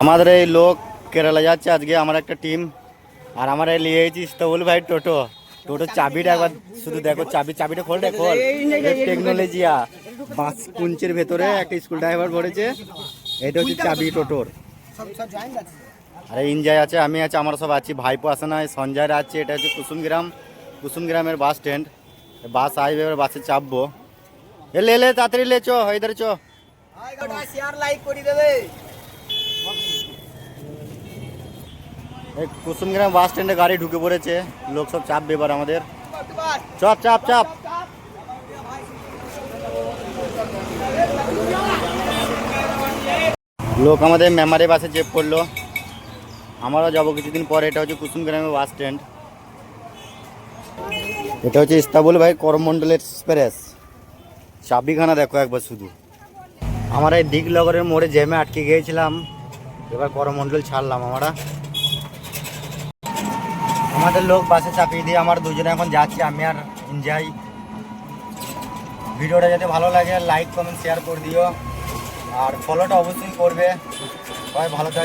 আমাদের এই লোক কেরালা যাচ্ছে আজকে আমার একটা টিম। আর আমরা নিয়ে এসেছি ইস্তাবুল ভাই টোটো। টোটোর চাবিটা একবার শুধু দেখো, চাবিটা খোল রে খোল। টেকনোলজিয়া বাস কুঞ্চের ভেতরে একটা স্কুল ড্রাইভার ভরেছে। এটা হচ্ছে চাবি টোটোর। আরে ইনজয় আছে, আমি আছে, আমরা সব আছি। ভাইপো আছে না, সঞ্জয়রা আছে। এটা হচ্ছে কুসুমগ্রামের বাস স্ট্যান্ড। বাস আসবে, এবার বাসে চাপবো। এলে তাড়াতাড়ি লে, চো ইধার চো। এই কুসুমগ্রাম বাস স্ট্যান্ডে গাড়ি ঢুকে পড়েছে, লোক সব চাপবে এবার আমাদের। চাপ চাপ চাপ। লোক আমাদের মেমারি বাসে চেপ করলো, আমরাও যাবো কিছুদিন পরে। এটা হচ্ছে কুসুমগ্রামের বাস স্ট্যান্ড। এটা হচ্ছে ইস্তাবুল ভাই করমন্ডল এক্সপ্রেস। চাবিখানা দেখো একবার শুধু। আমরা এই দিগনগরের মোড়ে জ্যামে আটকে গিয়েছিলাম, এবার করমন্ডল ছাড়লাম আমরা। আমাদের লোক বাসে চাপিয়ে দিয়ে আমার দুজনে এখন যাচ্ছি, আমি আর এনজয়। ভিডিওটা যদি ভালো লাগে লাইক কমেন্ট শেয়ার করে দিও, আর ফলোটা অবশ্যই করবে। সবাই ভালো থাকে।